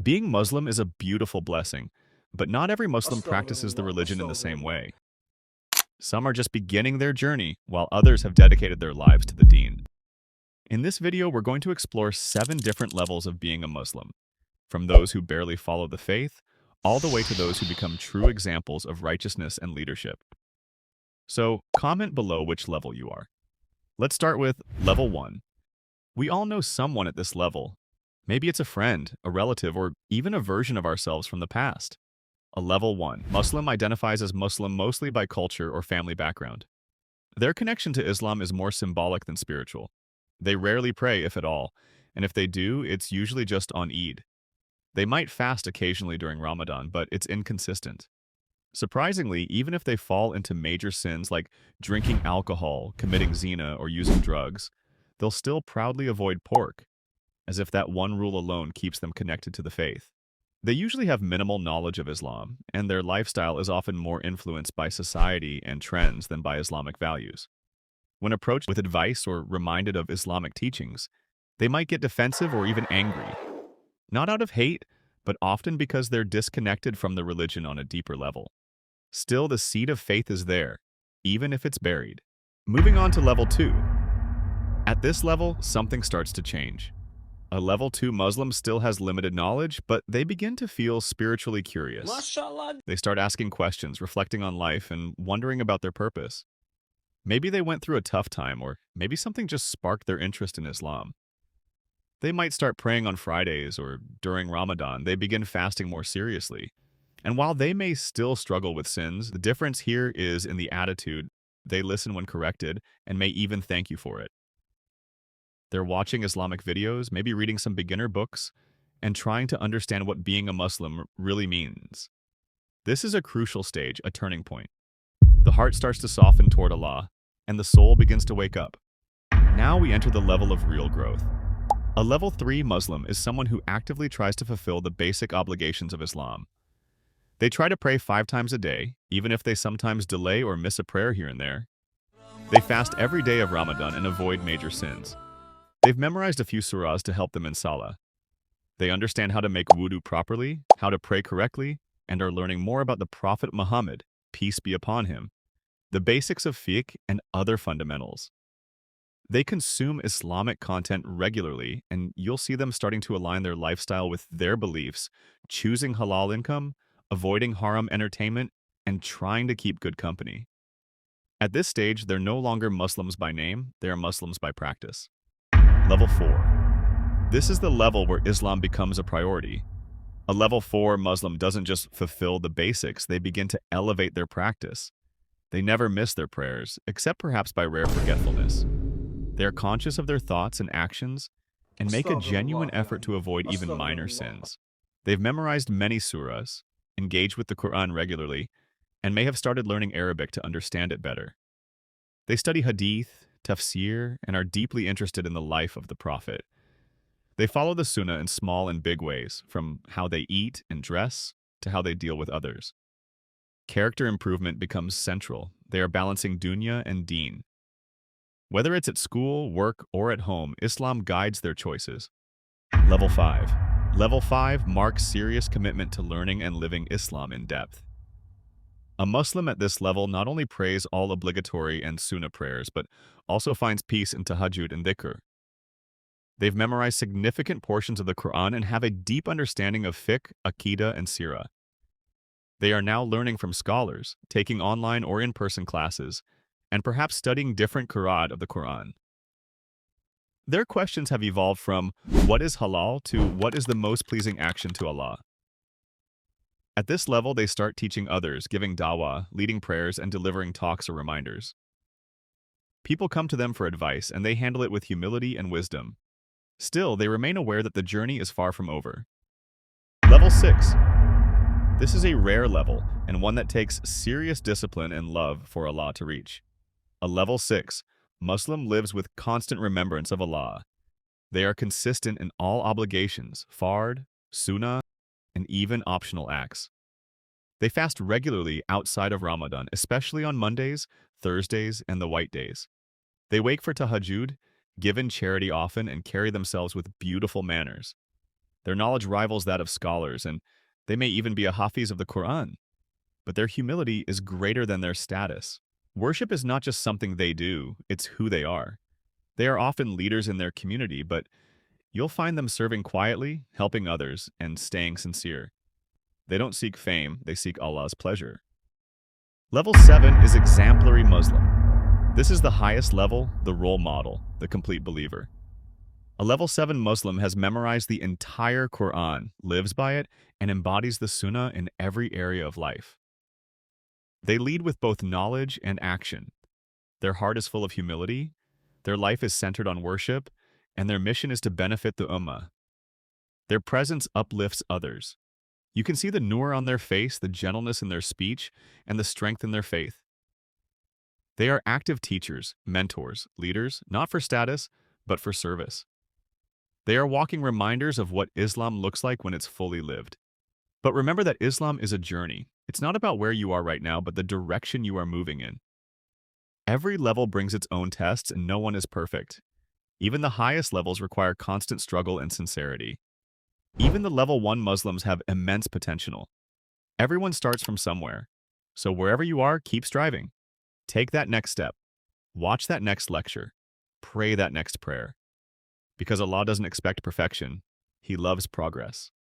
Being Muslim is a beautiful blessing, but not every Muslim practices the Astaghfirullah, religion in the same astaghfirullah. way. Some are just beginning their journey, while others have dedicated their lives to the deen. In this video, we're going to explore 7 different levels of being a Muslim, from those who barely follow the faith, all the way to those who become true examples of righteousness and leadership. So, comment below which level you are. Let's start with level 1. We all know someone at this level. Maybe it's a friend, a relative, or even a version of ourselves from the past. A level 1. Muslim identifies as Muslim mostly by culture or family background. Their connection to Islam is more symbolic than spiritual. They rarely pray, if at all, and if they do, it's usually just on Eid. They might fast occasionally during Ramadan, but it's inconsistent. Surprisingly, even if they fall into major sins like drinking alcohol, committing zina, or using drugs, they'll still proudly avoid pork, as if that one rule alone keeps them connected to the faith. They usually have minimal knowledge of Islam, and their lifestyle is often more influenced by society and trends than by Islamic values. When approached with advice or reminded of Islamic teachings, they might get defensive or even angry, not out of hate, but often because they're disconnected from the religion on a deeper level. Still, the seed of faith is there, even if it's buried. Moving on to level 2. At this level, something starts to change. A level 2 Muslim still has limited knowledge, but they begin to feel spiritually curious. MashaAllah. They start asking questions, reflecting on life, and wondering about their purpose. Maybe they went through a tough time, or maybe something just sparked their interest in Islam. They might start praying on Fridays, or during Ramadan, they begin fasting more seriously. And while they may still struggle with sins, the difference here is in the attitude. They listen when corrected, and may even thank you for it. They're watching Islamic videos, maybe reading some beginner books, and trying to understand what being a Muslim really means. This is a crucial stage, a turning point. The heart starts to soften toward Allah, and the soul begins to wake up. Now we enter the level of real growth. A level 3 Muslim is someone who actively tries to fulfill the basic obligations of Islam. They try to pray 5 times a day, even if they sometimes delay or miss a prayer here and there. They fast every day of Ramadan and avoid major sins. They've memorized a few surahs to help them in Salah. They understand how to make wudu properly, how to pray correctly, and are learning more about the Prophet Muhammad, peace be upon him, the basics of fiqh, and other fundamentals. They consume Islamic content regularly, and you'll see them starting to align their lifestyle with their beliefs, choosing halal income, avoiding haram entertainment, and trying to keep good company. At this stage, they're no longer Muslims by name, they are Muslims by practice. Level 4. This is the level where Islam becomes a priority. A level 4 Muslim doesn't just fulfill the basics, they begin to elevate their practice. They never miss their prayers, except perhaps by rare forgetfulness. They are conscious of their thoughts and actions, and make a genuine Astaghfirullah, effort to avoid even minor astaghfirullah. sins. They've memorized many surahs, engage with the Quran regularly, and may have started learning Arabic to understand it better. They study hadith, tafsir, and are deeply interested in the life of the Prophet. They follow the Sunnah in small and big ways, from how they eat and dress to how they deal with others. Character improvement becomes central. They are balancing dunya and deen. Whether it's at school, work, or at home, Islam guides their choices. Level 5. Level 5 marks serious commitment to learning and living Islam in depth. A Muslim at this level not only prays all obligatory and sunnah prayers, but also finds peace in tahajjud and dhikr. They've memorized significant portions of the Quran and have a deep understanding of fiqh, aqidah, and sirah. They are now learning from scholars, taking online or in-person classes, and perhaps studying different qira'at of the Quran. Their questions have evolved from what is halal to what is the most pleasing action to Allah. At this level, they start teaching others, giving dawah, leading prayers, and delivering talks or reminders. People come to them for advice, and they handle it with humility and wisdom. Still, they remain aware that the journey is far from over. Level 6. This is a rare level, and one that takes serious discipline and love for Allah to reach. A level 6. Muslim lives with constant remembrance of Allah. They are consistent in all obligations, fard, sunnah, and even optional acts. They fast regularly outside of Ramadan, especially on Mondays, Thursdays, and the white days. They wake for tahajjud, give in charity often, and carry themselves with beautiful manners. Their knowledge rivals that of scholars, and they may even be a Hafiz of the Quran, but their humility is greater than their status. Worship is not just something they do, it's who they are. They are often leaders in their community, but you'll find them serving quietly, helping others, and staying sincere. They don't seek fame, they seek Allah's pleasure. Level 7 is exemplary Muslim. This is the highest level, the role model, the complete believer. A level 7 Muslim has memorized the entire Quran, lives by it, and embodies the Sunnah in every area of life. They lead with both knowledge and action. Their heart is full of humility, their life is centered on worship, and their mission is to benefit the Ummah. Their presence uplifts others. You can see the nur on their face, the gentleness in their speech, and the strength in their faith. They are active teachers, mentors, leaders, not for status, but for service. They are walking reminders of what Islam looks like when it's fully lived. But remember that Islam is a journey. It's not about where you are right now, but the direction you are moving in. Every level brings its own tests, and no one is perfect. Even the highest levels require constant struggle and sincerity. Even the level 1 Muslims have immense potential. Everyone starts from somewhere. So wherever you are, keep striving. Take that next step. Watch that next lecture. Pray that next prayer. Because Allah doesn't expect perfection. He loves progress.